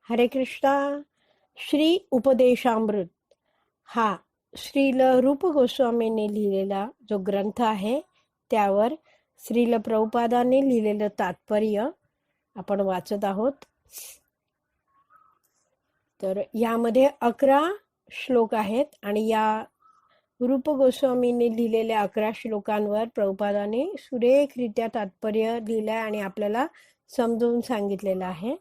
हरे कृष्णा. श्री उपदेशामृत हा श्रील रूप गोस्वामींनी लिहिलेला जो ग्रंथ आहे, त्यावर श्रील प्रभुपादांनी लिहिलेलं तात्पर्य आपण वाचत आहोत. तर यामध्ये 11 श्लोक आहेत आणि या रूप गोस्वामींनी लिहिलेल्या 11 श्लोकांवर प्रभुपादांनी सुरेखरित्या तात्पर्य लिहिलंय आणि आपल्याला समजून सांगितलेलं आहे.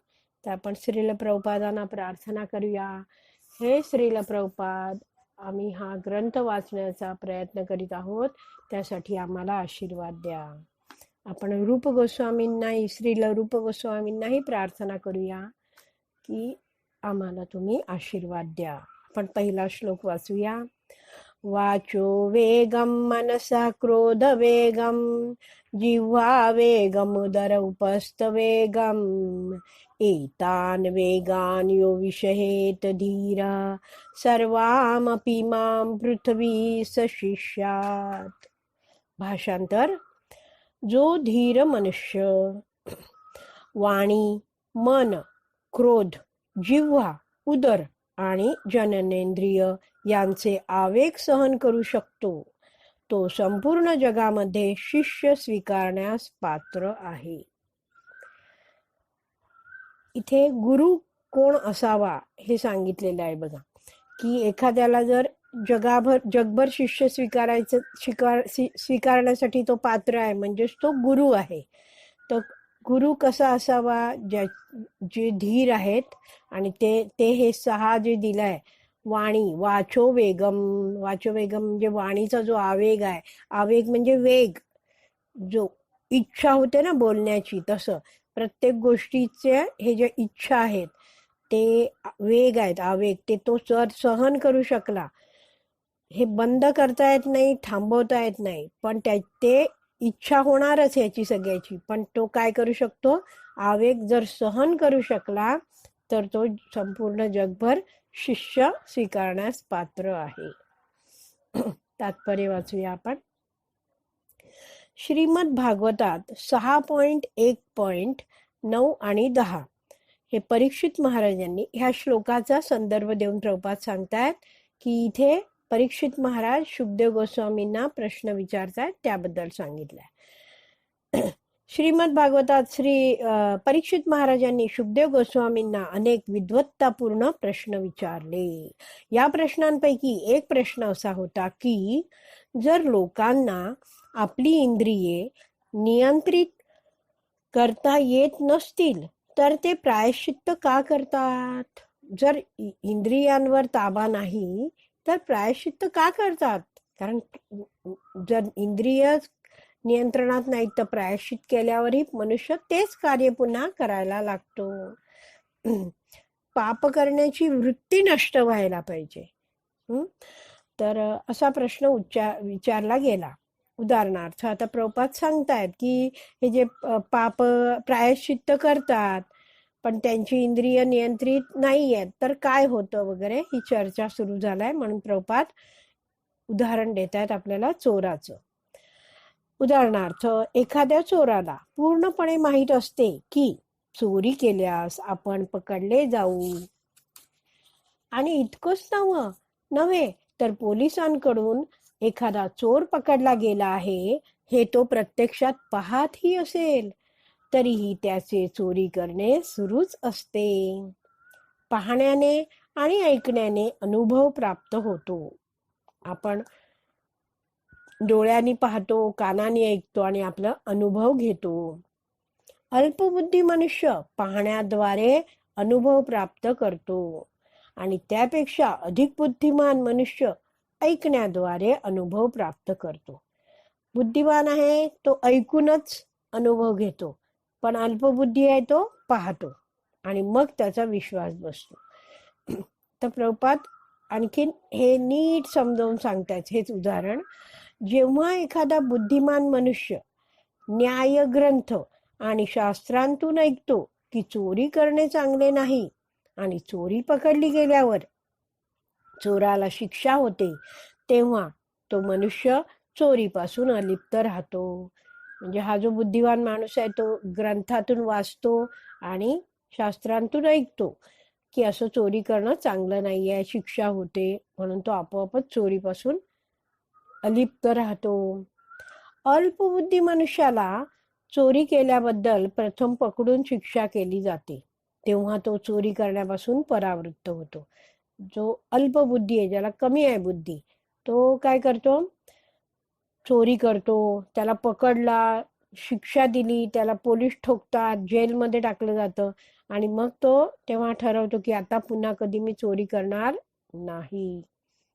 तर आपण श्रील प्रभुपादांना प्रार्थना करूया. हे श्रील प्रभुपाद, आम्ही हा ग्रंथ वाचण्याचा प्रयत्न करीत आहोत, त्यासाठी आम्हाला आशीर्वाद द्या. आपण रूप गोस्वामींनाही श्रील रूप गोस्वामींनाही प्रार्थना करूया की आम्हाला तुम्ही आशीर्वाद द्या. आपण पहिला श्लोक वाचूया. वाचो वेगम मनसा क्रोध वेगम जिह्वा वेगम उदर उपस्थ वेगम एतान वेगान यो विषहेत धीरा सर्वामपि मां पृथ्वी सशिष्यात. भाषांतर. जो धीर मनुष्य वाणी, मन, क्रोध, जिव्हा, उदर आणि जननेंद्रिय यांचे आवेग सहन करू शकतो, तो संपूर्ण जगामध्ये शिष्य स्वीकारण्यास पात्र आहे. इथे गुरु कोण असावा हे सांगितलेलं आहे बघा, की एखाद्याला जर जगभर शिष्य स्वीकारण्यासाठी तो पात्र आहे, म्हणजेच तो गुरु आहे. तर गुरु कसा असावा? जे धीर आहेत आणि ते हे 6 जे दिलाय. वाणी, वाचो वेगम. वाचो वेगम म्हणजे वाणीचा जो आवेग आहे. आवेग म्हणजे वेग, जो इच्छा होते ना बोलण्याची, तसं प्रत्येक गोष्टीचे हे जे इच्छा आहेत ते वेग आहेत, आवेग. ते तो सहन करू शकला. हे बंद करता येत नाही, थांबवता येत नाही, पण ते इच्छा होणारच याची सगळ्याची. पण तो काय करू शकतो? आवेग जर सहन करू शकला तर तो संपूर्ण जगभर शिष्य स्वीकारण्यास पात्र आहे. तात्पर्य वाचूया आपण. श्रीमद भागवतात 6.1.9 आणि 10 हे परीक्षित महाराजांनी ह्या श्लोकाचा संदर्भ देऊन प्रभुपाद सांगतायत की इथे परीक्षित महाराज शुकदेव गोस्वामींना प्रश्न विचारतायत, त्याबद्दल सांगितलंय. श्रीमद भागवतात परीक्षित महाराजांनी शुकदेव गोस्वामींना अनेक विद्वत्तापूर्ण प्रश्न विचारले. या प्रश्नांपैकी एक प्रश्न असा होता की जर लोकांना आपली इंद्रिये नियंत्रित करता येत नसतील तर ते प्रायश्चित्त का करतात? जर इंद्रियांवर ताबा नाही तर प्रायश्चित्त का करतात? कारण जर इंद्रिय नियंत्रणात नाही तर प्रायश्चित केल्यावरही मनुष्य तेच कार्य पुन्हा करायला लागतो. पाप करण्याची वृत्ती नष्ट व्हायला पाहिजे. तर असा प्रश्न विचारला गेला. उदाहरणार्थ आता प्रभुपाद सांगतायत की हे जे पाप प्रायश्चित्त करतात पण त्यांची इंद्रिय नियंत्रित नाही आहेत, तर काय होतं वगैरे ही चर्चा सुरू झालाय. म्हणून प्रभुपाद उदाहरण देत आहेत आपल्याला चोराचं. उदाहरणार्थ एखाद्या चोराला पूर्णपणे माहीत असते की चोरी केल्यास आपण पकडले जाऊ, आणि इतकंच नव्हे तर पोलिसांकडून एखादा चोर पकडला गेला आहे हे तो प्रत्यक्षात पाहतही असेल, तरीही त्याचे चोरी करणे सुरूच असते. पाहण्याने आणि ऐकण्याने अनुभव प्राप्त होतो. आपण डोळ्यांनी पाहतो, कानाने ऐकतो आणि आपला अनुभव घेतो. अल्पबुद्धी मनुष्य पाहण्याद्वारे अनुभव प्राप्त करतो आणि त्यापेक्षा अधिक बुद्धिमान मनुष्य ऐकण्याद्वारे अनुभव प्राप्त करतो. बुद्धिमान आहे तो ऐकूनच अनुभव घेतो, पण अल्पबुद्धी आहे तो पाहतो आणि मग त्याचा विश्वास बसतो. तर प्रभुपाद आणखीन हे नीट समजावून सांगतायत हेच उदाहरण. जेव्हा एखादा बुद्धिमान मनुष्य न्याय ग्रंथ आणि शास्त्रांतून ऐकतो की चोरी करणे चांगले नाही आणि चोरी पकडली गेल्यावर चोराला शिक्षा होते, तेव्हा तो मनुष्य चोरीपासून अलिप्त राहतो. म्हणजे हा जो बुद्धिवान माणूस आहे तो ग्रंथातून वाचतो आणि शास्त्रांतून ऐकतो की असं चोरी करणं चांगलं नाहीये, शिक्षा होते, म्हणून तो आपोआपच चोरीपासून अलिप्त राहतो. अल्पबुद्धी मनुष्याला चोरी केल्याबद्दल प्रथम पकडून शिक्षा केली जाते, तेव्हा तो चोरी करण्यापासून परावृत्त होतो. जो अल्पबुद्धी आहे, ज्याला कमी आहे बुद्धी, तो काय करतो? चोरी करतो, त्याला पकडला, शिक्षा दिली, त्याला पोलीस ठोकतात, जेलमध्ये टाकलं जातं, आणि मग तो तेव्हा ठरवतो की आता पुन्हा कधी मी चोरी करणार नाही.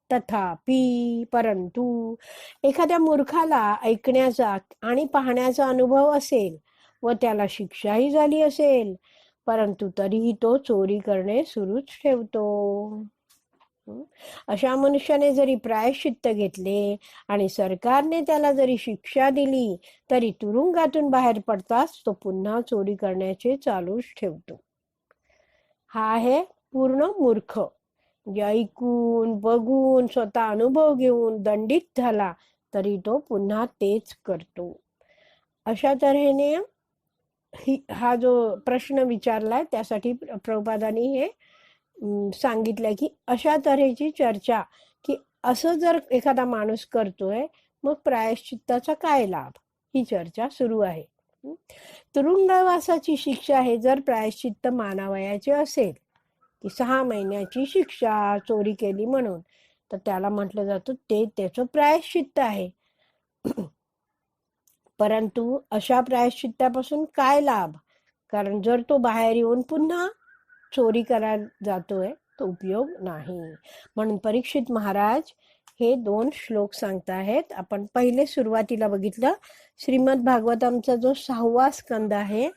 तथापि परंतु एखाद्या मूर्खाला ऐकण्याचा आणि पाहण्याचा अनुभव असेल व त्याला शिक्षाही झाली असेल, परंतु तरीही तो चोरी करणे सुरूच ठेवतो. अशा मनुष्याने जरी प्रायश्चित्त घेतले आणि सरकारने त्याला जरी शिक्षा दिली, तरी तुरुंगातून बाहेर पडताच तो पुन्हा चोरी करण्याचे चालूच ठेवतो. हा आहे पूर्ण मूर्ख. ऐकून बघून स्वतः अनुभव घेऊन दंडित झाला तरी तो पुन्हा तेच करतो. अशा तऱ्हेने हा जो प्रश्न विचारलाय त्यासाठी प्रभुपादांनी हे सांगितलंय की अशा तऱ्हेची चर्चा, की असं जर एखादा माणूस करतोय मग प्रायश्चित्ताचा काय लाभ, ही चर्चा सुरू आहे. तुरुंगवासाची शिक्षा हे जर प्रायश्चित्त मानावयाचे असेल, की 6 महिन्याची शिक्षा चोरी केली म्हणून, तर त्याला म्हटलं जातं ते त्याचं प्रायश्चित्त आहे. परंतु अशा प्रायश्चित्तापासून काय लाभ? कारण जर तो बाहेर येऊन पुन्हा चोरी करायला जातोय तो उपयोग नाही. म्हणून परीक्षित महाराज हे 2 श्लोक सांगताहेत. आपण पहिले सुरुवातीला बघितलं, श्रीमद भागवतमचा जो 6वा स्कंद आहे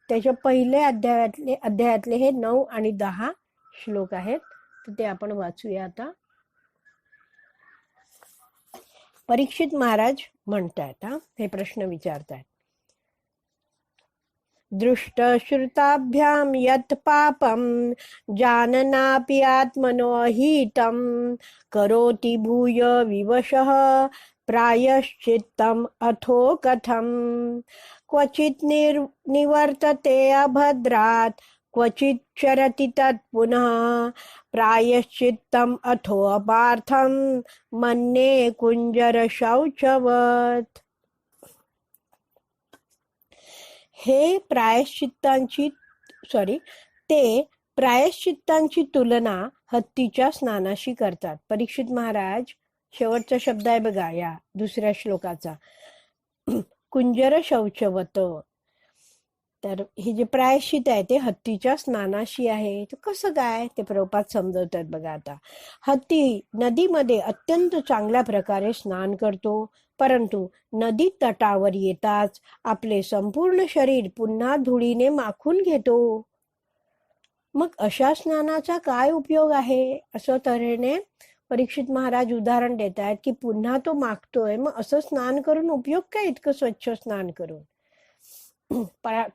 त्याच्या पहिले अध्यायातले हे 9 आणि 10 श्लोक आहेत. तर ते आपण वाचूया आता. परीक्षित महाराज म्हणतायत, हे प्रश्न विचारतायत. दृष्टश्रुताभ्याम यत् पापम जाननापि आत्मनो अहितं करोति भूय विवशः प्रायश्चित्तम् अथो कथम क्वचित् निवर्तते अभद्रात् क्वचित् चरति तत् पुनः प्रायश्चित्तम् अथो अपार्थं मन्ये कुंजर शौचवत्. ते प्रायश्चित्तांची तुलना हत्तीच्या स्नानाशी करतात. परीक्षित महाराज शेवटचा शब्द आहे बघा या दुसऱ्या श्लोकाचा, कुंजर शौचवत. तर हे जे प्रायश्चित आहे ते हत्तीच्या स्नानाशी आहे. तर कसं काय ते प्रभुपाद समजवतात बघा आता. हत्ती नदीमध्ये अत्यंत चांगल्या प्रकारे स्नान करतो, परंतु नदी तटावर येताच आपले संपूर्ण शरीर पुन्हा धुळीने माखून घेतो. मग अशा स्नानाचा काय उपयोग आहे? असं तऱ्हेने परीक्षित महाराज उदाहरण देत आहेत की पुन्हा तो मागतोय, मग असं स्नान करून उपयोग काय, इतकं स्वच्छ स्नान करून.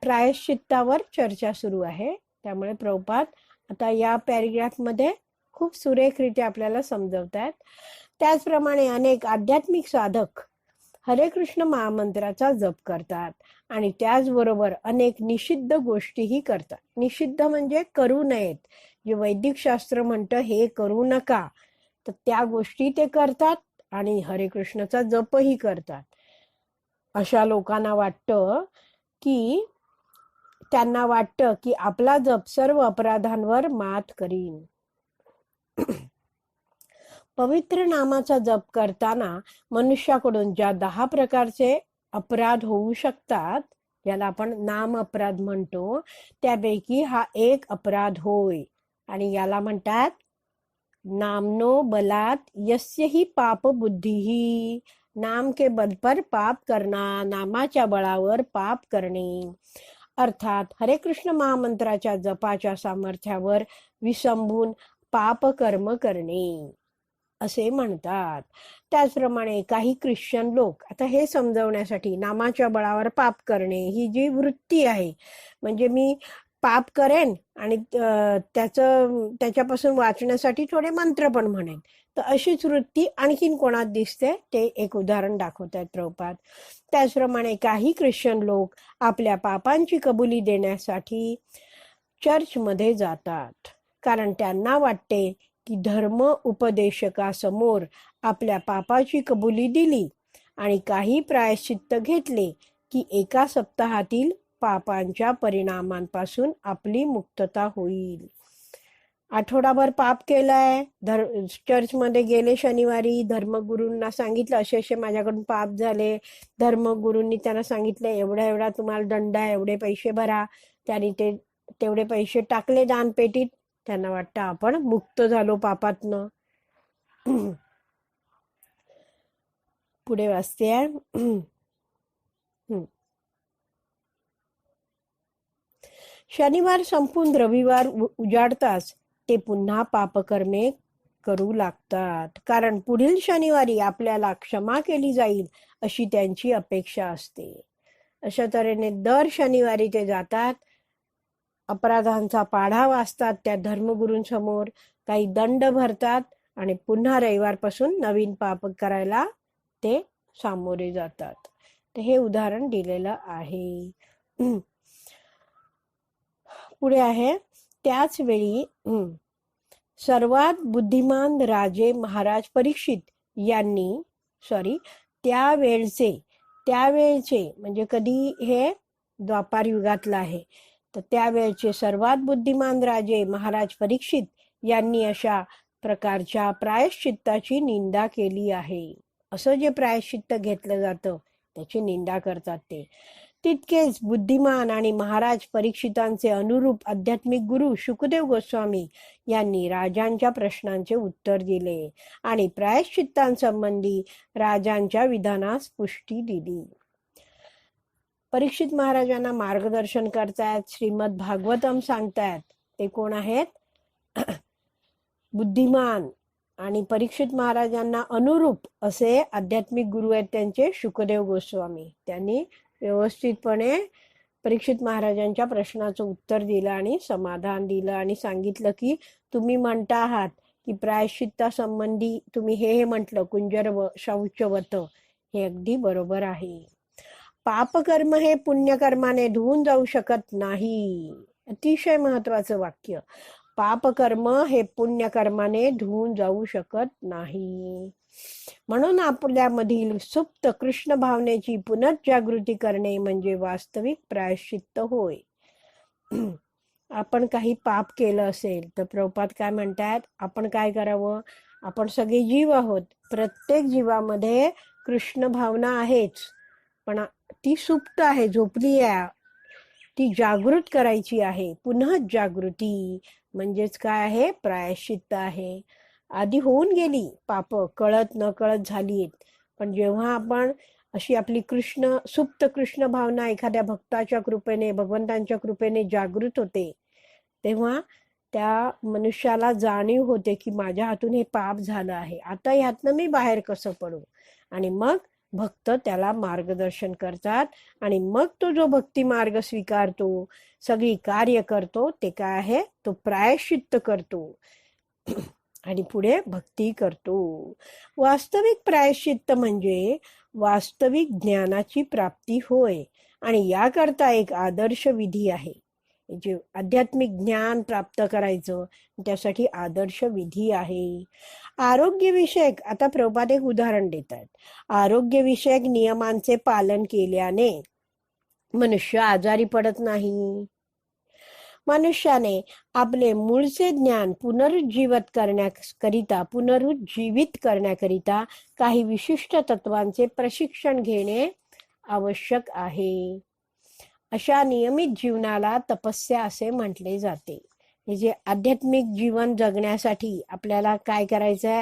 प्रायश्चित्तावर चर्चा सुरू आहे. त्यामुळे प्रभुपाद आता या पॅरेग्राफ मध्ये खूप सुरेखरित्या आपल्याला समजवतात. त्याचप्रमाणे अनेक आध्यात्मिक साधक हरे कृष्ण महामंत्राचा जप करतात आणि त्याचबरोबर अनेक निषिद्ध गोष्टीही करतात. निषिद्ध म्हणजे करू नयेत, जे वैदिक शास्त्र म्हणतं हे करू नका, तर त्या गोष्टी ते करतात आणि हरे कृष्णाचा जपही करतात. अशा लोकांना त्यांना वाटतं की आपला जप सर्व अपराधांवर मात करीन. पवित्र नामाचा जप करताना मनुष्याकडून ज्या 10 प्रकारचे अपराध होऊ शकतात, ज्याला आपण नाम अपराध म्हणतो, त्यापैकी हा एक अपराध होय. आणि याला म्हणतात नामनो बलात् यस्य ही पाप बुद्धिही. नाम के बल पर पाप करना, नामाच्या बळावर पाप करणे. अर्थात हरे कृष्ण महामंत्राच्या जपाच्या सामर्थ्यावर विसंबून पाप कर्म करणे असे म्हणतात. त्याचप्रमाणे काही ख्रिश्चन लोक आता हे समजवण्यासाठी नामाच्या बळावर पाप करणे ही जी वृत्ती आहे, म्हणजे मी पाप करेन आणि त्याच्यापासून वाचण्यासाठी थोडे मंत्र पण म्हणेन, तर अशीच वृत्ती आणखीन कोणात दिसते ते एक उदाहरण दाखवत आहेत प्रभुपाद. त्याचप्रमाणे काही ख्रिश्चन लोक आपल्या पापांची कबुली देण्यासाठी चर्चमध्ये जातात. कारण त्यांना वाटते की धर्म उपदेशकासमोर आपल्या पापाची कबुली दिली आणि काही प्रायश्चित्त घेतले की एका सप्ताहातील पापांच्या परिणामांपासून आपली मुक्तता होईल. आठवडाभर पाप केलाय, चर्चमध्ये गेले शनिवारी, धर्मगुरूंना सांगितलं असे असे माझ्याकडून पाप झाले, धर्मगुरूंनी त्यांना सांगितलं एवढा एवढा तुम्हाला दंड आहे, एवढे पैसे भरा, त्यांनी तेवढे पैसे टाकले दानपेटीत. त्यांना वाटतं आपण मुक्त झालो पापातनं. पुढे वाचते आहे. शनिवार संपून रविवार उजाडताच ते पुन्हा पापकर्मे करू लागतात, कारण पुढील शनिवारी आपल्याला क्षमा केली जाईल अशी त्यांची अपेक्षा असते. अशा तऱ्हेने दर शनिवारी ते जातात, अपराधांचा पाढा वाचतात त्या धर्मगुरूंसमोर, काही दंड भरतात आणि पुन्हा रविवारपासून नवीन पाप करायला ते सामोरे जातात. तर हे उदाहरण दिलेलं आहे. पुढे आहे, त्याच वेळी सर्वात बुद्धिमान राजे महाराज परीक्षित यांनी त्यावेळचे म्हणजे कधी, हे द्वापार युगातलं आहे, तर त्यावेळचे सर्वात बुद्धिमान राजे महाराज परीक्षित यांनी अशा प्रकारच्या प्रायश्चित्ताची निंदा केली आहे. असं जे प्रायश्चित्त घेतलं जातं त्याची निंदा करतात ते. तितकेच बुद्धिमान आणि महाराज परीक्षितांचे अनुरूप आध्यात्मिक गुरु शुकदेव गोस्वामी यांनी राजांच्या प्रश्नांचे उत्तर दिले आणि प्रायश्चित्तांसंबंधी राजांच्या विधानास पुष्टी दिली. परीक्षित महाराजांना मार्गदर्शन करतायत, श्रीमद भागवतम सांगतायत. ते कोण आहेत? बुद्धिमान आणि परीक्षित महाराजांना अनुरूप असे आध्यात्मिक गुरु आहेत त्यांचे शुकदेव गोस्वामी. त्यांनी व्यवस्थितपणे परीक्षित महाराजांच्या प्रश्नाचं उत्तर दिलं आणि समाधान दिलं आणि सांगितलं की तुम्ही म्हणता आहात की प्रायश्चित्तासंबंधी तुम्ही हे म्हटलं कुंजर शौचवत, हे अगदी बरोबर आहे. पापकर्म हे पुण्यकर्माने धुवून जाऊ शकत नाही. अतिशय महत्वाचं वाक्य. पापकर्म हे पुण्यकर्माने धुवून जाऊ शकत नाही. म्हणून आपल्यामधील सुप्त कृष्ण भावनेची पुनर्जागृती करणे म्हणजे वास्तविक प्रायश्चित्त होय. आपण काही पाप केलं असेल तर प्रभुपाद काय म्हणतात, आपण काय करावं? आपण सगळे जीव आहोत, प्रत्येक जीवामध्ये कृष्ण भावना आहेच, पण ती सुप्त आहे, झोपली आहे, ती जागृत करायची आहे. पुन्हा जागृती म्हणजेच काय आहे? प्रायश्चित्त आहे. आधी होऊन गेली पाप, कळत न कळत झाली, पण जेव्हा आपण अशी आपली सुप्त कृष्ण भावना एखाद्या भक्ताच्या कृपेने, भगवंतांच्या कृपेने जागृत होते, तेव्हा त्या मनुष्याला जाणीव होते की माझ्या हातून हे पाप झालं आहे, आता ह्यातनं मी बाहेर कसं पडू. आणि मग भक्त त्याला मार्गदर्शन करतात आणि मग तो जो भक्ती मार्ग स्वीकारतो, सगळी कार्य करतो, ते काय आहे? तो प्रायश्चित्त करतो आणि पुढे भक्ती करतो. वास्तविक प्रायश्चित्त म्हणजे वास्तविक ज्ञानाची प्राप्ती होय आणि याकरता एक आदर्श विधी आहे. जे आध्यात्मिक ज्ञान प्राप्त करायचं त्यासाठी आदर्श विधी आहे. आरोग्यविषयक, आता प्रभुपाद एक उदाहरण देत आहेत. आरोग्यविषयक नियमांचे पालन केल्याने मनुष्य आजारी पडत नाही. मनुष्याने आपले मूळचे ज्ञान पुनरुज्जीवित करण्याकरिता काही विशिष्ट तत्वांचे प्रशिक्षण घेणे आवश्यक आहे. अशा नियमित जीवनाला तपस्या असे म्हटले जाते. हे जे आध्यात्मिक जीवन जगण्यासाठी आपल्याला काय करायचं आहे?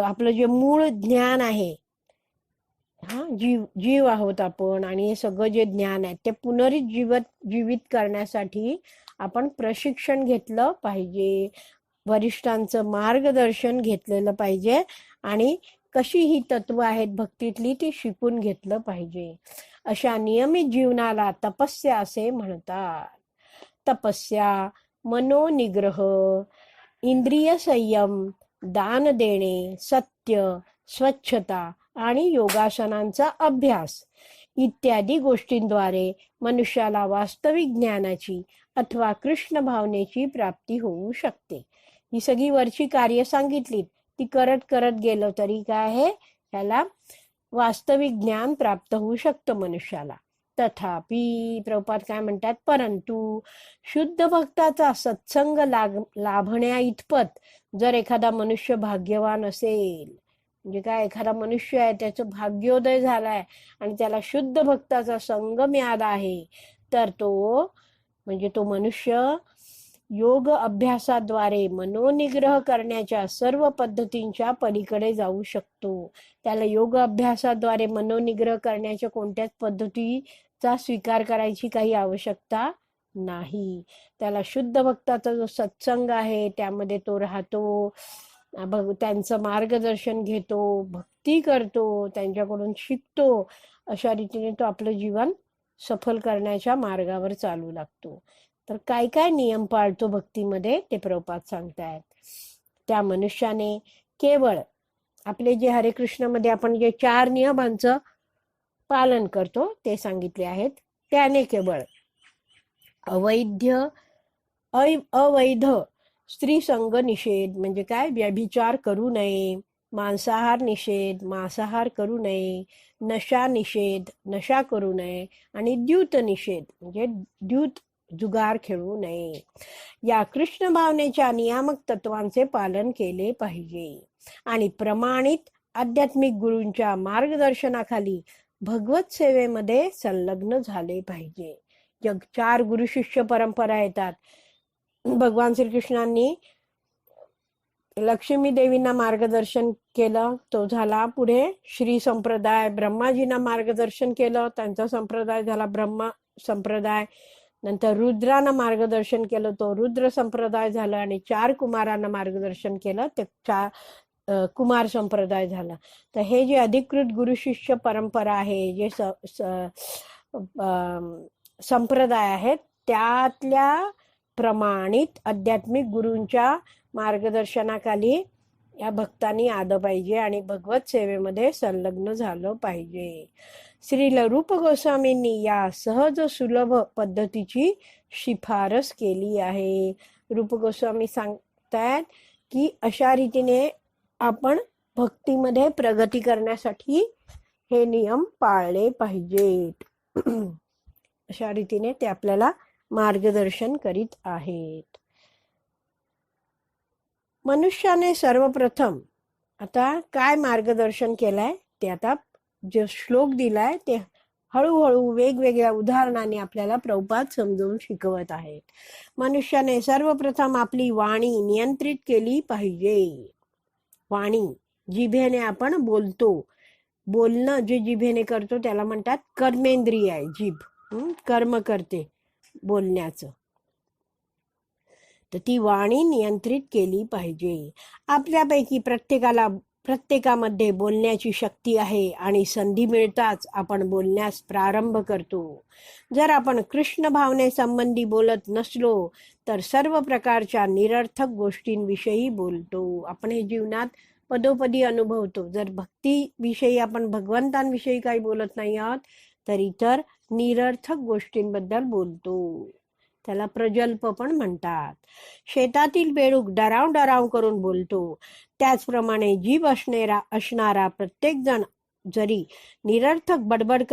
आपलं जे मूळ ज्ञान आहे, जीव आहोत आपण, आणि हे सगळं जे ज्ञान आहे ते पुनरुज्जीवित करण्यासाठी आपण प्रशिक्षण घेतलं पाहिजे, वरिष्ठांचं मार्गदर्शन घेतलेलं पाहिजे आणि कशी ही तत्व आहेत भक्तीतली ती शिकून घेतलं पाहिजे. अशा नियमित जीवनाला तपस्या असे म्हणतात. तपस्या मनोनिग्रह, इंद्रिय संयम, दान देणे, सत्य, स्वच्छता आणि योगासनांचा अभ्यास इत्यादी गोष्टींद्वारे मनुष्याला वास्तविक ज्ञानाची अथवा कृष्ण भावनेची प्राप्ती होऊ शकते. ही सगळी वरची कार्य सांगितली, ती करत करत गेलो तरी काय आहे, त्याला वास्तविक ज्ञान प्राप्त होऊ शकतं मनुष्याला. तथापि प्रभुपाद काय म्हणतात, परंतु शुद्ध भक्ताचा सत्संग लाभण्या इतपत जर एखादा मनुष्य भाग्यवान असेल, म्हणजे काय, एखादा मनुष्य आहे त्याचं भाग्योदय झालाय आणि त्याला शुद्ध भक्ताचा संग मिळाला आहे, तर तो मनुष्य योग अभ्यासाद्वारे मनोनिग्रह करण्याच्या सर्व पद्धतींच्या पलीकडे जाऊ शकतो. त्याला योग अभ्यासाद्वारे मनोनिग्रह करण्याच्या कोणत्याच पद्धतीचा स्वीकार करायची काही आवश्यकता नाही. त्याला शुद्ध भक्ताचा जो सत्संग आहे त्यामध्ये तो राहतो, त्यांचं मार्गदर्शन घेतो, भक्ती करतो, त्यांच्याकडून शिकतो. अशा रीतीने तो आपलं जीवन सफल करण्याच्या मार्गावर चालू लागतो. तर काय काय नियम पाळतो भक्तीमध्ये ते प्रभुपाद सांगतायत. त्या मनुष्याने केवळ आपले जे हरे कृष्ण मध्ये आपण जे 4 नियमांचं पालन करतो ते सांगितले आहेत, त्याने केवळ अवैध स्त्री संग निषेध, म्हणजे काय, व्यभिचार करू नये, मांसाहार निषेध, मांसाहार करू नये, नशा निषेध, नशा करू नये, आणि द्यूत निषेध, म्हणजे द्यूत जुगार खेळू नये, या कृष्ण भावनेच्या नियामक तत्वांचे पालन केले पाहिजे. आणि प्रमाणित आध्यात्मिक गुरूंच्या मार्गदर्शनाखाली भगवत सेवेमध्ये संलग्न झाले पाहिजे. 4 गुरु शिष्य परंपरा येतात. भगवान श्रीकृष्णांनी लक्ष्मी देवींना मार्गदर्शन केलं, तो झाला पुढे श्री संप्रदाय. ब्रह्माजींना मार्गदर्शन केलं, त्यांचा संप्रदाय झाला ब्रह्मा संप्रदाय. नंतर रुद्रांना मार्गदर्शन केलं, तो रुद्र संप्रदाय झाला. आणि 4 कुमारांना मार्गदर्शन केलं, ते कुमार संप्रदाय झाला. तर हे जे अधिकृत गुरु शिष्य परंपरा आहे, जे संप्रदाय आहेत, त्यातल्या प्रमाणित आध्यात्मिक गुरूंच्या मार्गदर्शनाखाली या भक्तांनी आलं पाहिजे आणि भगवत सेवेमध्ये संलग्न झालं पाहिजे. श्रील रूप गोस्वामींनी या सहज सुलभ पद्धतीची शिफारस केली आहे. रूप गोस्वामी सांगतायत की अशा रीतीने आपण भक्तीमध्ये प्रगती करण्यासाठी हे नियम पाळले पाहिजेत. अशा रीतीने ते आपल्याला मार्गदर्शन करीत आहेत. मनुष्याने सर्वप्रथम आता काय मार्गदर्शन केलंय ते, आता जो श्लोक दिलाय ते हळूहळू वेगवेगळ्या उदाहरणाने आपल्याला प्रभुपाद समजावून शिकवत आहेत. मनुष्याने सर्वप्रथम आपली वाणी नियंत्रित केली पाहिजे. वाणी, जिभेने आपण बोलतो, बोलणं जे जिभेने करतो त्याला म्हणतात कर्मेंद्रिय आहे जीभ, कर्म करते बोलण्याचं. तर ती वाणी नियंत्रित केली पाहिजे. आपल्यापैकी प्रत्येकामध्ये बोलण्याची शक्ती आहे आणि संधी मिळताच आपण बोलण्यास प्रारंभ करतो. जर आपण कृष्ण भावने संबंधी बोलत नसलो तर सर्व प्रकारच्या निरर्थक गोष्टींविषयी बोलतो. आपण हे जीवनात पदोपदी अनुभवतो. जर भक्तीविषयी आपण भगवंतांविषयी काही बोलत नाही आहोत तर इतर निरर्थक गोष्टींबद्दल बोलतो. त्याला प्रजल्प पण म्हणतात. शेतातील बेडूक डराव करून बोलतो, त्याचप्रमाणे जीभ असणारा प्रत्येक जण जरी निरर्थक बडबड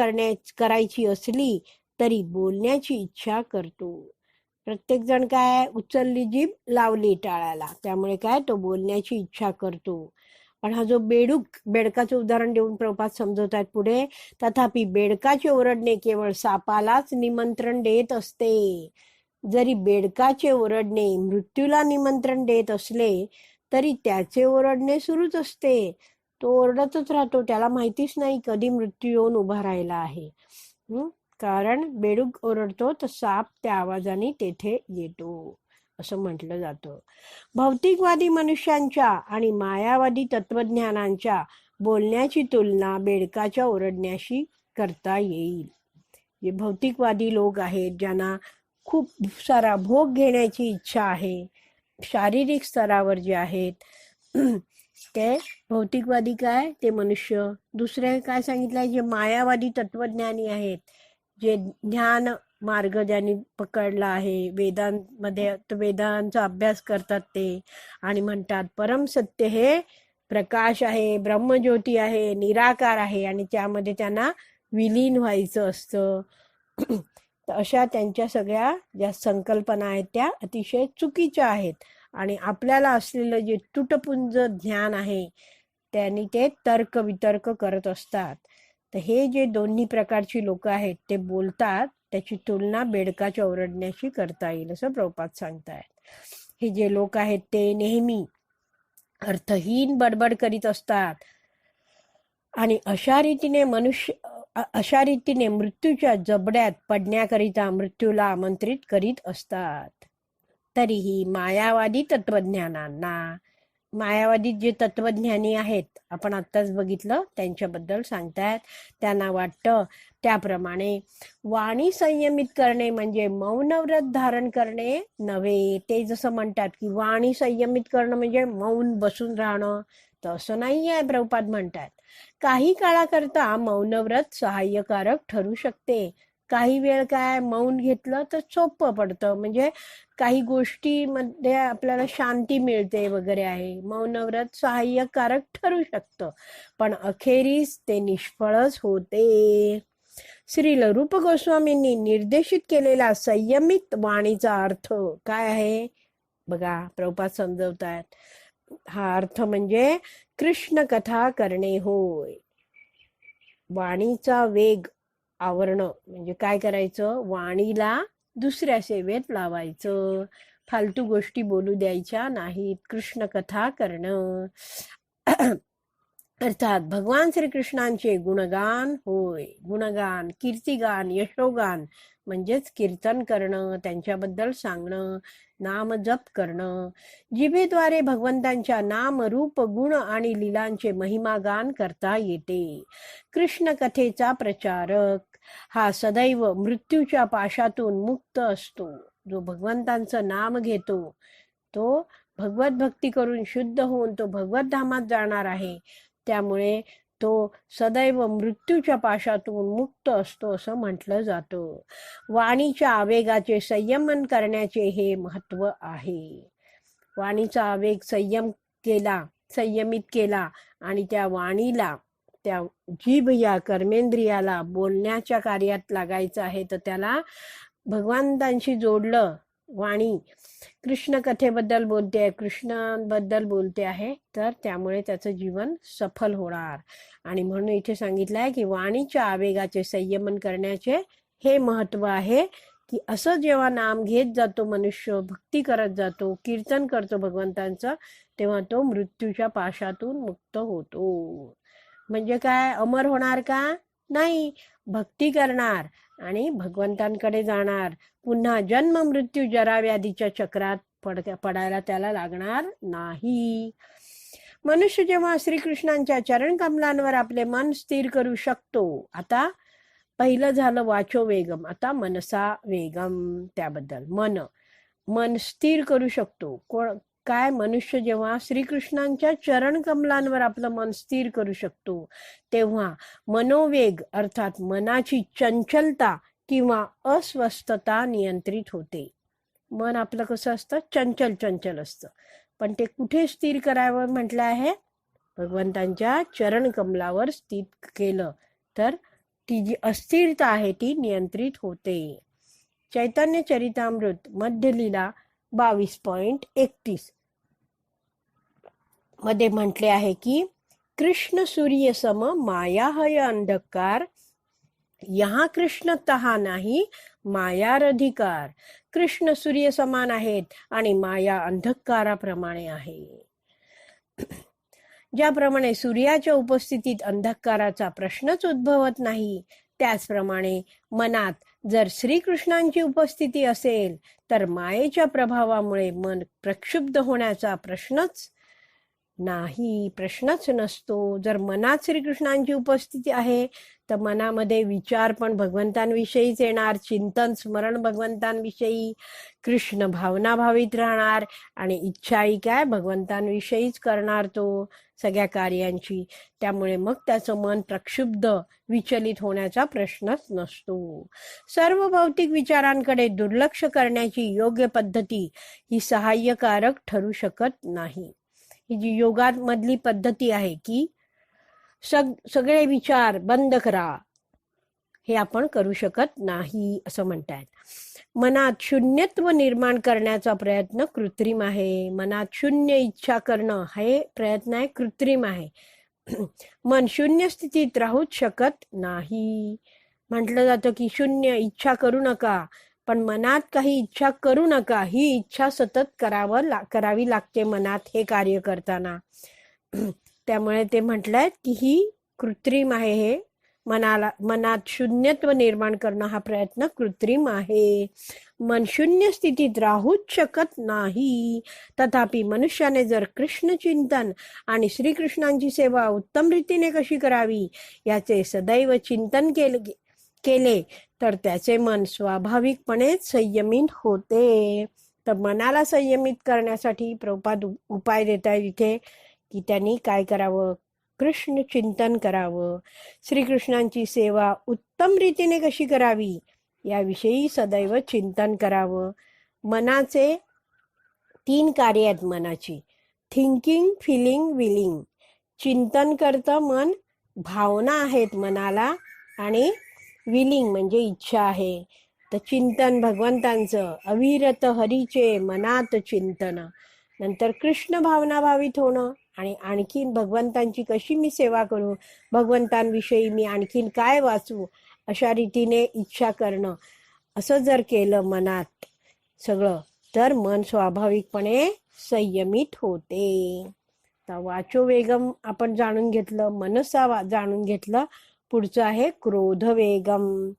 करायची असली तरी बोलण्याची इच्छा करतो. प्रत्येक जण काय, उचलली जीभ लावली टाळाला, त्यामुळे काय, तो बोलण्याची इच्छा करतो. पण हा जो बेडकाचे उदाहरण देऊन प्रभुपाद समजवतात पुढे, तथापि बेडकाचे ओरडणे केवळ सापालाच निमंत्रण देत असते. जरी बेडकाचे ओरडणे मृत्यूला निमंत्रण देत असले तरी त्याचे ओरडणे सुरूच असते. तो ओरडतच राहतो, त्याला माहितीच नाही कधी मृत्यू येऊन उभा राहिला आहे. कारण बेडूक ओरडतो तर साप त्या आवाजाने तेथे येतो, असं म्हटलं जातं. भौतिकवादी मनुष्यांच्या आणि मायावादी तत्वज्ञानांच्या बोलण्याची तुलना बेडकाच्या ओरडण्याशी करता येईल. जे भौतिकवादी लोक आहेत, ज्यांना खूप सारा भोग घेण्याची इच्छा आहे, शारीरिक स्तरावर जे आहेत ते भौतिकवादी काय, ते मनुष्य. दुसरे काय सांगितलंय, जे मायावादी तत्वज्ञानी आहेत, जे ज्ञान मार्ग ज्यांनी पकडला आहे, वेदांमध्ये वेदांचा अभ्यास करतात ते, आणि म्हणतात परम सत्य हे प्रकाश आहे, ब्रह्मज्योती आहे, निराकार आहे, आणि त्यामध्ये त्यांना विलीन व्हायचं असतं. तर अशा त्यांच्या सगळ्या ज्या संकल्पना आहेत त्या अतिशय चुकीच्या आहेत. आणि आपल्याला असलेलं जे तुटपुंज ज्ञान आहे त्यांनी ते तर्क वितर्क करत असतात. तर हे जे दोन्ही प्रकारची लोक आहेत ते बोलतात, त्याची तुलना बेडकाच्या ओरडण्याशी करता येईल असं प्रभुपाद सांगतायत. हे जे लोक आहेत ते नेहमी अर्थहीन बडबड करीत असतात आणि अशा रीतीने मृत्यूच्या जबड्यात पडण्याकरिता मृत्यूला आमंत्रित करीत असतात. तरीही मायावादी जे तत्वज्ञानी आहेत, आपण आत्ताच बघितलं, त्यांच्याबद्दल सांगतायत. त्यांना वाटतं त्याप्रमाणे वाणी संयमित करणे म्हणजे मौन व्रत धारण करणे नव्हे. ते जसं म्हणतात की वाणी संयमित करणं म्हणजे मौन बसून राहणं, तर असं नाही आहे. प्रभुपाद म्हणतात काही काळाकरता मौनव्रत सहाय्यकारक ठरू शकते. काही वेळ काय मौन घेतलं तर सोपं पडतं, म्हणजे काही गोष्टीमध्ये आपल्याला शांती मिळते वगैरे आहे. मौनव्रत सहाय्यकारक ठरू शकतं, पण अखेरीस ते निष्फळच होते. श्रील रूप गोस्वामींनी निर्देशित केलेला संयमित वाणीचा अर्थ काय आहे बघा, प्रभुपाद समजवतात. हा अर्थ म्हणजे कृष्ण कथा करणे होय. वाणीचा वेग आवरणं म्हणजे काय करायचं, वाणीला दुसऱ्या सेवेत लावायचं, फालतू गोष्टी बोलू द्यायच्या नाहीत, कृष्ण कथा करणं. अर्थात भगवान श्रीकृष्णांचे गुणगान होय. गुणगान, कीर्तिगान, यशोगान म्हणजेच कीर्तन करणं, त्यांच्याबद्दल सांगणं, नाम जप करणं. जिभेद्वारे भगवंतांच्या नाम, रूप, गुण आणि लीलांचे महिमागान करता येते. कृष्ण कथेचा प्रचारक हा सदैव मृत्यूच्या पाशातून मुक्त असतो. जो भगवंतांचं नाम घेतो तो भगवत भक्ती करून शुद्ध होऊन तो भगवत धामात जाणार आहे. त्यामुळे तो सदैव मृत्यूच्या पाशातून मुक्त असतो असं म्हटलं जातं. वाणीच्या आवेगाचे संयमन करण्याचे हे महत्व आहे. वाणीचा आवेग संयमित केला आणि त्या वाणीला, त्या जीभ या कर्मेंद्रियाला बोलण्याच्या कार्यात लागायचं आहे, तर त्याला भगवंतांशी जोडलं. वाणी कृष्ण कथेबद्दल बोलते आहे, कृष्णाबद्दल बोलते आहे, तर त्यामुळे त्याचं जीवन सफल होणार. आणि म्हणून इथे सांगितलं आहे की वाणीच्या आवेगाचे संयमन करण्याचे हे महत्व आहे. की असं जेव्हा नाम घेत जातो मनुष्य, भक्ती करत जातो, कीर्तन करतो भगवंतांचं, तेव्हा तो मृत्यूच्या पाशातून मुक्त होतो. म्हणजे काय, अमर होणार का नाही, भक्ती करणार आणि भगवंतांकडे जाणार. पुन्हा जन्म मृत्यू जरा व्याधीच्या चक्रात पडायला त्याला लागणार नाही. मनुष्य जेव्हा श्रीकृष्णांच्या चरण कमलांवर आपले मन स्थिर करू शकतो, आता पहिलं झालं वाचो वेगम, आता मनसा वेगम, त्याबद्दल मन स्थिर करू शकतो. काय, मनुष्य जेव्हा श्रीकृष्णांच्या चरण कमलांवर आपलं मन स्थिर करू शकतो, तेव्हा मनोवेग अर्थात मनाची चंचलता किंवा अस्वस्थता नियंत्रित होते. मन आपलं कसं असतं, चंचल असतं, पण ते कुठे स्थिर करावं म्हटलं आहे, भगवंतांच्या चरण कमलावर स्थिर केलं तर ती जी अस्थिरता आहे ती नियंत्रित होते. चैतन्य चरितामृत मध्यलीला 22.31 मध्ये म्हटले आहे की कृष्ण सूर्य सम माया हय अंधकार, यहाँ कृष्ण तहा नाही मायार अधिकार. कृष्ण सूर्य समान आहेत आणि माया अंधकाराप्रमाणे आहे. ज्याप्रमाणे सूर्याच्या उपस्थितीत अंधकाराचा प्रश्नच उद्भवत नाही, त्याचप्रमाणे मनात जर श्रीकृष्णांची उपस्थिती असेल तर मायेच्या प्रभावामुळे मन प्रक्षुब्ध होण्याचा प्रश्नच नसतो. जर मनात श्रीकृष्णांची उपस्थिती आहे तर मनामध्ये विचार पण भगवंतांविषयीच येणार, चिंतन स्मरण भगवंतांविषयी, कृष्ण भावना भावित राहणार आणि इच्छाही काय भगवंतांविषयीच करणार तो सगळ्या कार्यांची. त्यामुळे मग त्याचं मन प्रक्षुब्ध विचलित होण्याचा प्रश्नच नसतो. सर्व भौतिक विचारांकडे दुर्लक्ष करण्याची योग्य पद्धती ही सहाय्यकारक ठरू शकत नाही. ही जी योगामधली पद्धती आहे की सगळे विचार बंद करा, हे आपण करू शकत नाही असं म्हणतात. मनात शून्यत्व निर्माण करण्याचा प्रयत्न कृत्रिम आहे. मनात शून्य इच्छा करणं हे प्रयत्न आहे कृत्रिम आहे. मन शून्य स्थितीत राहूच शकत नाही. म्हटलं जातं की शून्य इच्छा करू नका, पण मनात काही इच्छा करू नका, ही इच्छा सतत करावी लागते मनात हे कार्य करताना. त्यामुळे ते म्हटलंय की ही कृत्रिम आहे. हे मनात शून्यत्व निर्माण करणं हा प्रयत्न कृत्रिम आहे. मन शून्य स्थितीत राहूच शकत नाही. तथापि मनुष्याने जर कृष्ण चिंतन आणि श्रीकृष्णांची सेवा उत्तम रीतीने कशी करावी याचे सदैव चिंतन केले तर त्याचे मन स्वाभाविकपणेच संयमित होते. तर मनाला संयमित करण्यासाठी प्रभुपाद उपाय देत आहेत इथे की त्यांनी काय करावं, कृष्ण चिंतन करावं, श्रीकृष्णांची सेवा उत्तम रीतीने कशी करावी याविषयी सदैव चिंतन करावं. मनाचे 3 कार्य आहेत मनाची, थिंकिंग, फिलिंग, विलिंग. चिंतन करतं मन, भावना आहेत मनाला, आणि विलिंग म्हणजे इच्छा आहे. तर चिंतन भगवंतांचं, अविरत हरीचे मनात चिंतन, नंतर कृष्ण भावना भावित होणं, आणि आणखीन भगवंतांची कशी मी सेवा करू, भगवंतांविषयी मी आणखीन काय वाचू, अशा रीतीने इच्छा करणं. असं जर केलं मनात सगळं, तर मन स्वाभाविकपणे संयमित होते. तर वाचो वेगम आपण जाणून घेतलं, मनसा जाणून घेतलं. पुढचं आहे क्रोध वेगम.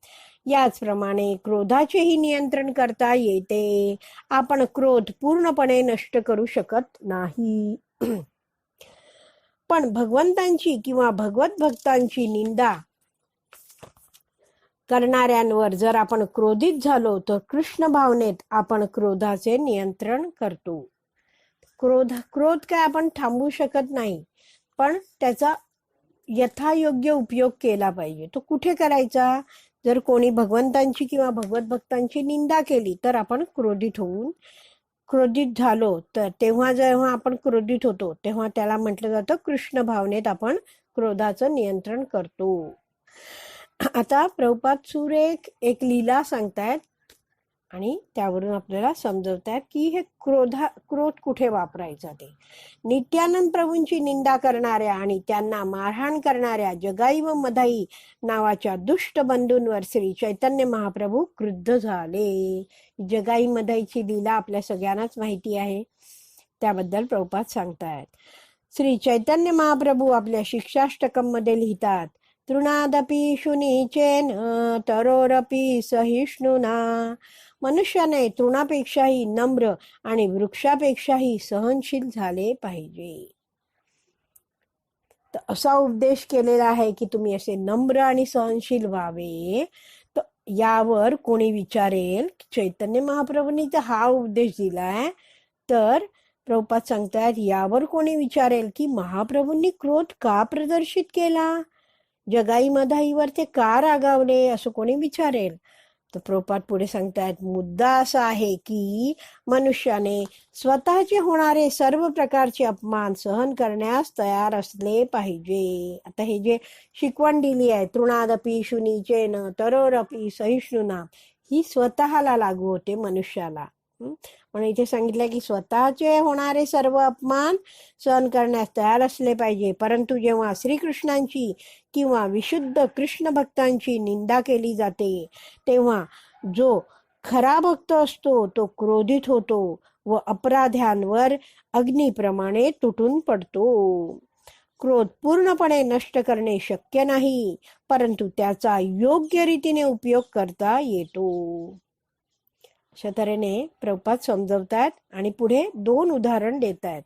याचप्रमाणे क्रोधाचेही नियंत्रण करता येते. आपण क्रोध पूर्णपणे नष्ट करू शकत नाही. पण भगवंतांची किंवा भगवत भक्तांची निंदा करणाऱ्यांवर जर आपण क्रोधित झालो तर कृष्ण भावनेत आपण क्रोधाचे नियंत्रण करतो. क्रोध काय आपण थांबवू शकत नाही, पण त्याचा यथायोग्य उपयोग केला पाहिजे. तो कुठे करायचा? जर कोणी भगवंतांची किंवा भगवत भक्तांची निंदा केली तर आपण क्रोधित झालो, तर तेव्हा जेव्हा आपण क्रोधित होतो तेव्हा त्याला म्हटलं जातं कृष्ण भावनेत आपण क्रोधाचं नियंत्रण करतो. आता प्रभुपाद सुरेख एक लीला सांगतायत आणि त्यावरून आपल्याला समजवतायत की हे क्रोध कुठे वापरायचा ते. नित्यानंद प्रभूंची निंदा करणाऱ्या आणि त्यांना मारहाण करणाऱ्या जगाई व मधाई नावाच्या दुष्ट बंधूंवर श्री चैतन्य महाप्रभू क्रुद्ध झाले. जगाई मधाईची लीला आपल्या सगळ्यांनाच माहिती आहे, त्याबद्दल प्रभुपाद सांगतायत. श्री चैतन्य महाप्रभू आपल्या शिक्षाष्टकम मध्ये लिहितात, तृणादपि शुनीचेन तरोरपि सहिष्णुना. मनुष्याने तृणापेक्षाही नम्र आणि वृक्षापेक्षाही सहनशील झाले पाहिजे. तर असा उपदेश केलेला आहे की तुम्ही असे नम्र आणि सहनशील व्हावे. तर यावर कोणी विचारेल, चैतन्य महाप्रभूंनी तर हा उपदेश दिलाय, तर प्रभुपाद सांगतायत यावर कोणी विचारेल की महाप्रभूंनी क्रोध का प्रदर्शित केला, जगाई मधाईवर ते का रागावले, असं कोणी विचारेल. तर प्रभुपाद पुढे सांगतायत, मुद्दा असा आहे की मनुष्याने स्वतःचे होणारे सर्व प्रकारचे अपमान सहन करण्यास तयार असले पाहिजे. आता हे जे शिकवण दिली आहे, तृणादपि शुनीचेन तरोरपि सहिष्णुना, ही स्वतःला लागू होते मनुष्याला. म्हणून इथे सांगितलं की स्वतःचे होणारे सर्व अपमान सहन करण्यास तयार असले पाहिजे. परंतु जेव्हा श्रीकृष्णांची किंवा विशुद्ध कृष्ण भक्तांची निंदा केली जाते तेव्हा जो खरा भक्त असतो तो क्रोधित होतो व अपराध्यांवर अग्निप्रमाणे तुटून पडतो. क्रोध पूर्णपणे नष्ट करणे शक्य नाही, परंतु त्याचा योग्य रीतीने उपयोग करता येतो. अशा तऱ्हेने प्रभुपाद समजवतात आणि पुढे 2 उदाहरण देत आहेत.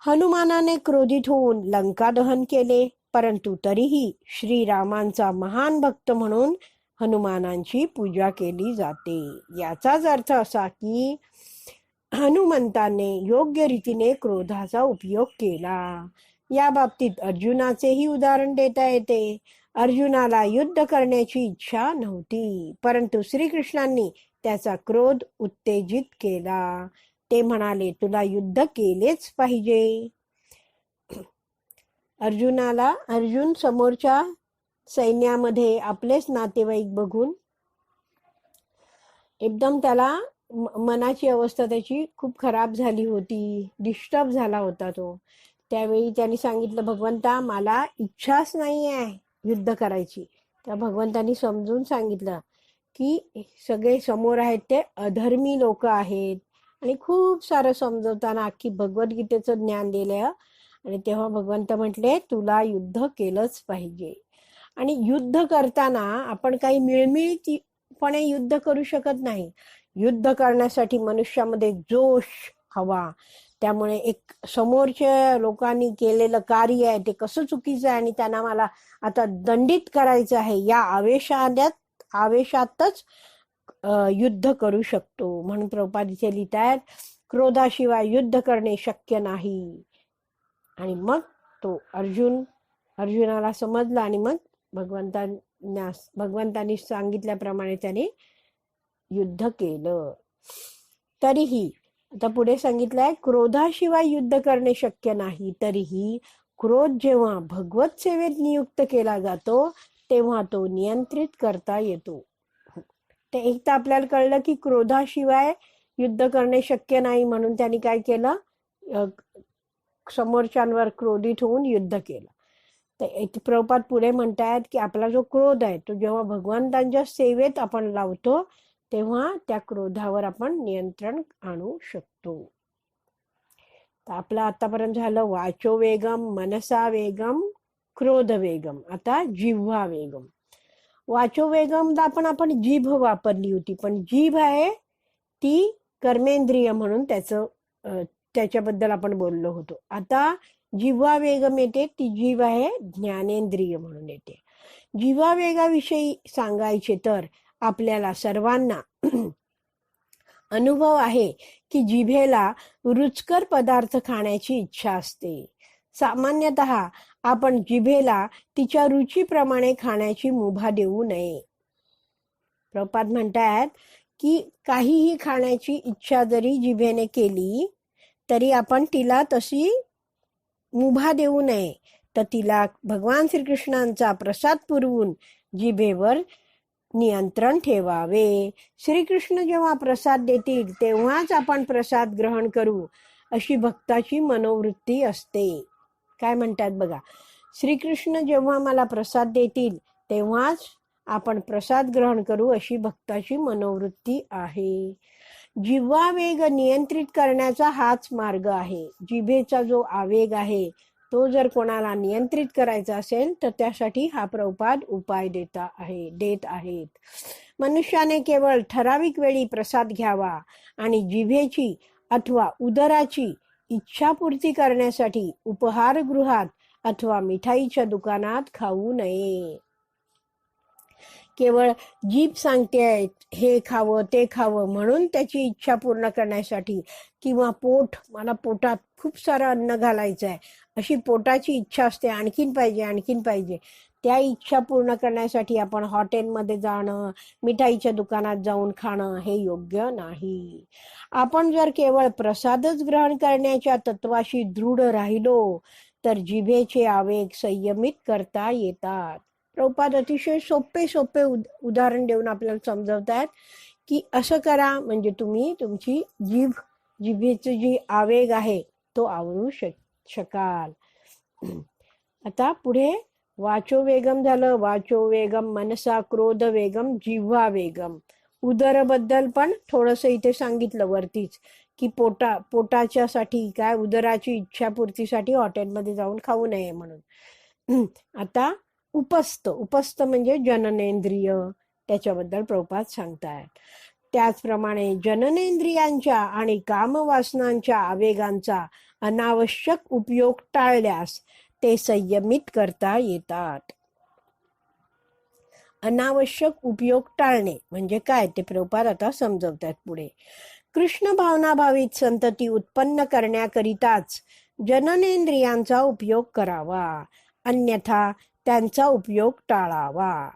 हनुमानाने क्रोधित होऊन लंका दहन केले, परंतु तरीही श्रीरामांचा महान भक्त म्हणून हनुमानांची पूजा केली जाते. याचाच अर्थ असा की हनुमंताने योग्य रीतीने क्रोधाचा उपयोग केला. या बाबतीत अर्जुनाचेही उदाहरण देता येते. अर्जुनाला युद्ध करण्याची इच्छा नव्हती, परंतु श्रीकृष्णांनी त्याचा क्रोध उत्तेजित केला. ते म्हणाले, तुला युद्ध केलेच पाहिजे. अर्जुन समोरच्या सैन्यामध्ये आपलेच नातेवाईक बघून एकदम त्याला मनाची अवस्था त्याची खूप खराब झाली होती, डिस्टर्ब झाला होता तो. त्यावेळी त्यांनी सांगितलं, भगवंता मला इच्छाच नाही आहे युद्ध करायची. त्या भगवंतांनी समजून सांगितलं की सगळे समोर आहेत ते अधर्मी लोक आहेत, आणि खूप सारं समजवताना अख्खी भगवद्गीतेचं ज्ञान दिलं. आणि तेव्हा भगवंत म्हटले, तुला युद्ध केलंच पाहिजे. आणि युद्ध करताना आपण काही मिळमिळीपणे युद्ध करू शकत नाही. युद्ध करण्यासाठी मनुष्यामध्ये जोश हवा. त्यामुळे एक समोरच्या लोकांनी केलेलं कार्य आहे ते कसं चुकीचं आहे आणि त्यांना मला आता दंडित करायचं आहे, या आवेशातच युद्ध करू शकतो. म्हणून प्रभुपाद इथे लिहितायत, क्रोधाशिवाय युद्ध करणे शक्य नाही. आणि मग तो अर्जुनाला समजला आणि मग भगवंतांनी सांगितल्याप्रमाणे त्याने युद्ध केलं. तरीही आता पुढे सांगितलंय, क्रोधाशिवाय युद्ध करणे शक्य नाही. तरीही क्रोध जेव्हा भगवत सेवेत नियुक्त केला जातो तेव्हा तो नियंत्रित करता येतो. ते एक तर आपल्याला कळलं की क्रोधाशिवाय युद्ध करणे शक्य नाही, म्हणून त्यांनी काय केलं, समोरच्यांवर क्रोधित होऊन युद्ध केलं. तर प्रभुपाद पुढे म्हणतायत की आपला जो क्रोध आहे तो जेव्हा भगवंतांच्या सेवेत आपण लावतो तेव्हा त्या क्रोधावर आपण नियंत्रण आणू शकतो. तर आपलं आतापर्यंत झालं वाचो वेगम, मनसा वेगम, क्रोध वेगम. आता जिव्हा वेगम. वाचो वेगमला आपण जीभ वापरली होती, पण जीभ आहे ती कर्मेंद्रिय म्हणून त्याच्याबद्दल आपण बोललो होतो. आता जिव्हा वेगम येते, ती जीभ आहे ज्ञानेंद्रिय म्हणून येते. जिव्हा वेगाविषयी सांगायचे तर आपल्याला सर्वांना अनुभव आहे की जिभेला रुचकर पदार्थ खाण्याची इच्छा असते. सामान्यतः आपण जिभेला तिच्या रुचीप्रमाणे खाण्याची मुभा देऊ नये. प्रभुपाद म्हणतात की काहीही खाण्याची इच्छा जरी जिभेने केली तरी आपण तिला तशी मुभा देऊ नये, तर तिला भगवान श्रीकृष्णांचा प्रसाद पुरवून जिभेवर नियंत्रण ठेवावे. श्रीकृष्ण जेव्हा प्रसाद देतील तेव्हाच आपण प्रसाद ग्रहण करू, अशी भक्ताची मनोवृत्ती असते. काय म्हणतात बघा, श्रीकृष्ण जेव्हा मला प्रसाद देतील तेव्हाच आपण प्रसाद ग्रहण करू, अशी भक्ताची मनोवृत्ती आहे. जिव्हा वेग नियंत्रित करण्याचा हाच मार्ग आहे. जिभेचा जो आवेग आहे तो जर कोणाला नियंत्रित करायचा असेल तर त्यासाठी हा प्रभुपाद उपाय देत आहेत. मनुष्याने केवळ ठराविक वेळी प्रसाद घ्यावा आणि जिभेची अथवा उदराची इच्छापूर्ती करण्यासाठी उपहारगृहात अथवा मिठाईच्या दुकानात खाऊ नये. केवळ जीभ सांगते हे खावं ते खावं म्हणून त्याची इच्छा पूर्ण करण्यासाठी, किंवा मला पोटात खूप सारं अन्न घालायचं आहे अशी पोटाची इच्छा असते, आणखीन पाहिजे, त्या इच्छा पूर्ण करण्यासाठी आपण हॉटेलमध्ये जाणं, मिठाईच्या दुकानात जाऊन खाणं हे योग्य नाही. आपण जर केवळ प्रसादच ग्रहण करण्याच्या तत्वाशी दृढ राहिलो तर जिभेचे आवेग संयमित करता येतात. प्रभुपाद अतिशय सोपे उदाहरण देऊन आपल्याला समजवतात की असं करा म्हणजे तुम्ही तुमची जिभेची जी आवेग आहे तो आवरू शकाल. आता पुढे वाचो वेगम झालं. वाचो वेगम, मनसा क्रोध वेगम, जिव्हा वेगम. उदरबद्दल पण थोडंसं इथे सांगितलं वरतीच की पोटाच्या साठी काय, उदराची इच्छापूर्तीसाठी हॉटेलमध्ये जाऊन खाऊ नये म्हणून. आता उपस्थ म्हणजे जननेंद्रिय, त्याच्याबद्दल प्रभुपाद सांगतायत. त्याचप्रमाणे जननेंद्रियांच्या आणि कामवासनांच्या आवेगांचा अनावश्यक उपयोग टाळल्यास ते संयमित करता येतात. अनावश्यक उपयोग टाळणे म्हणजे काय ते प्रभुपाद आता समजवतात पुढे. कृष्ण भावनाभावित संतती उत्पन्न करण्याकरिताच जननेंद्रियांचा उपयोग करावा, अन्यथा त्यांचा उपयोग टाळावा.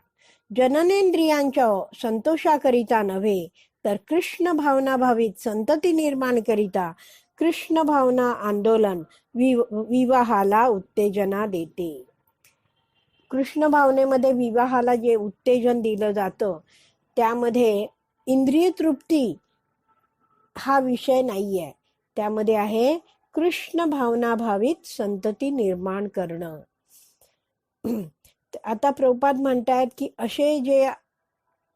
जननेंद्रियांच्या संतोषाकरिता नव्हे तर कृष्ण भावनाभावित संतती निर्माण करिता कृष्ण भावना आंदोलन विवाहाला उत्तेजना देते. कृष्ण भावनेमध्ये विवाहाला जे उत्तेजन दिलं जातं त्यामध्ये इंद्रिय तृप्ती हा विषय नाहीये, त्यामध्ये आहे कृष्ण भावनाभावित संतती निर्माण करणं. आता प्रभुपाद म्हणतायत की असे जे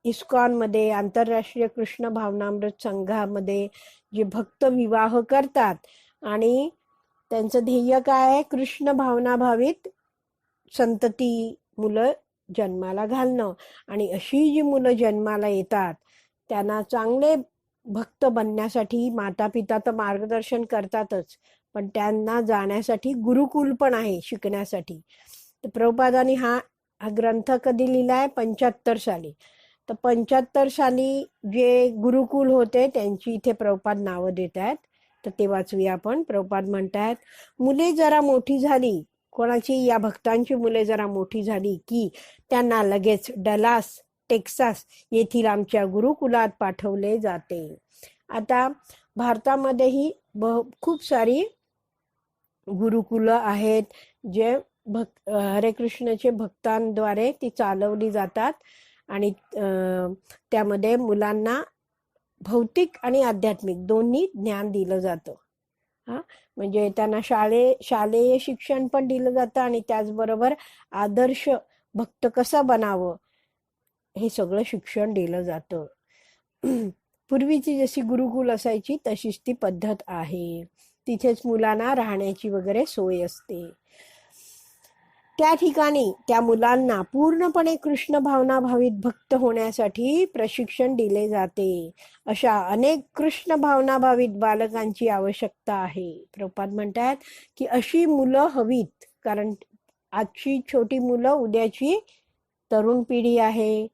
इस्कॉनमध्ये आंतरराष्ट्रीय कृष्ण भावनामृत संघामध्ये जे भक्त विवाह करतात आणि त्यांचं ध्येय काय आहे, कृष्ण भावनाभावित संतती मुलं जन्माला घालणं. आणि अशी जी मुलं जन्माला येतात त्यांना चांगले भक्त बनण्यासाठी माता पिता तर मार्गदर्शन करतातच, पण त्यांना जाण्यासाठी गुरुकुल पण आहे शिकण्यासाठी. तर प्रभुपादांनी हा ग्रंथ कधी लिहिलाय, 75 साली. तर 75 साली जे गुरुकुल होते त्यांची इथे प्रभुपाद नावं देत आहेत. तर ते वाचूया आपण. प्रभुपाद म्हणतात, मुले जरा मोठी झाली, कोणाची या भक्तांची मुले जरा मोठी झाली की त्यांना लगेच डलास टेक्सास येथील आमच्या गुरुकुलात पाठवले जाते. आता भारतामध्येही खूप सारी गुरुकुलं आहेत जे हरे कृष्णाचे भक्तांद्वारे ती चालवली जातात आणि त्यामध्ये मुलांना भौतिक आणि आध्यात्मिक दोन्ही ज्ञान दिलं जातं. म्हणजे त्यांना शालेय शिक्षण पण दिलं जातं आणि त्याचबरोबर आदर्श भक्त कसं बनावं हे सगळं शिक्षण दिलं जातं. पूर्वीची जशी गुरुकुल असायची तशीच ती पद्धत आहे. तिथेच मुलांना राहण्याची वगैरे सोय असते. त्या ठिकाणी त्या मुलांना पूर्णपणे कृष्ण भावना भावित भक्त होण्यासाठी प्रशिक्षण दिले जाते. अशा अनेक कृष्ण भावना भावित बालकांची आवश्यकता आहे. प्रभुपाद म्हणतात की अशी मुलं हवीत, कारण आजची छोटी मुलं उद्याची तरुण पिढी आहे.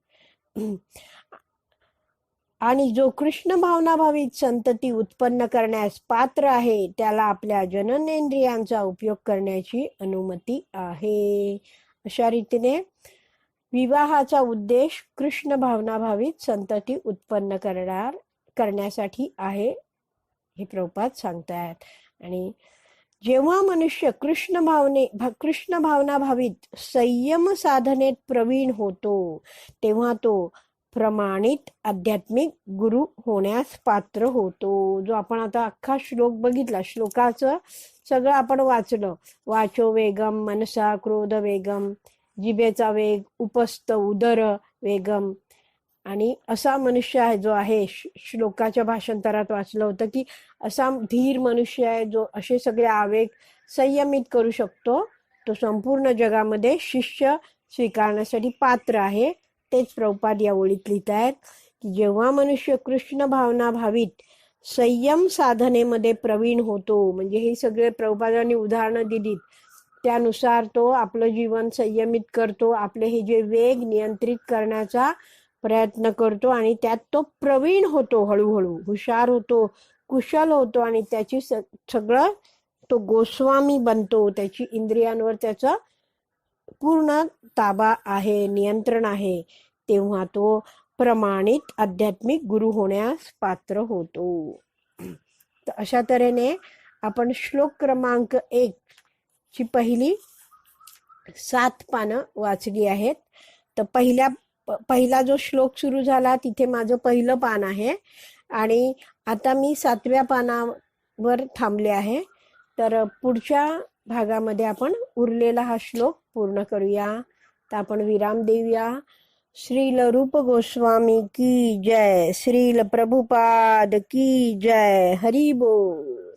आणि जो कृष्ण भावना भावित संतती उत्पन्न करण्यास पात्र आहे त्याला आपल्या जननेंद्रियांचा उपयोग करण्याची अनुमती आहे. अशा रीतीने विवाहाचा उद्देश कृष्ण भावना भावित संतती उत्पन्न करण्यासाठी आहे हे प्रभुपाद सांगतात. आणि जेव्हा मनुष्य कृष्ण भावना भावित संयम साधनेत प्रवीण होतो तेव्हा तो प्रमाणित आध्यात्मिक गुरु होण्यास पात्र होतो. जो आपण आता अख्खा श्लोक बघितला, श्लोकाचं सगळं आपण वाचलं. वाचो वेगम मनसा क्रोध वेगम, जिभेचा वेग उपस्थ उदर वेगम. आणि असा मनुष्य आहे जो आहे, श्लोकाच्या भाषांतरात वाचलं होतं की असा धीर मनुष्य आहे जो असे सगळे आवेग संयमित करू शकतो, तो संपूर्ण जगामध्ये शिष्य स्वीकारण्यासाठी पात्र आहे. तेच प्रभुपाद या ओळीत लिहित आहेत की जेव्हा मनुष्य कृष्ण भावना भावित संयम साधनेमध्ये प्रवीण होतो, म्हणजे हे सगळे प्रभुपादांनी उदाहरणं दिलीत त्यानुसार तो आपलं जीवन संयमित करतो, आपले हे जे वेग नियंत्रित करण्याचा प्रयत्न करतो आणि त्यात तो प्रवीण होतो, हळूहळू हुशार होतो, कुशल होतो आणि त्याची सगळं तो गोस्वामी बनतो. त्याची इंद्रियांवर त्याचा पूर्ण ताबा आहे, नियंत्रण आहे. तेव्हा तो प्रमाणित आध्यात्मिक गुरु होण्यास पात्र होतो. तर अशा तऱ्हेने आपण श्लोक क्रमांक 1 ची पहिली 7 पानं वाचली आहेत. तर पहिला जो श्लोक सुरू झाला तिथे माझं पहिलं पान आहे आणि आता मी 7व्या पानावर थांबले आहे. तर पुढच्या भागामध्ये आपण उरलेला हा श्लोक पूर्ण करूया. तर आपण विराम देऊया. श्रील रूप गोस्वामी की जय, श्रील प्रभुपाद की जय. हरी बोल.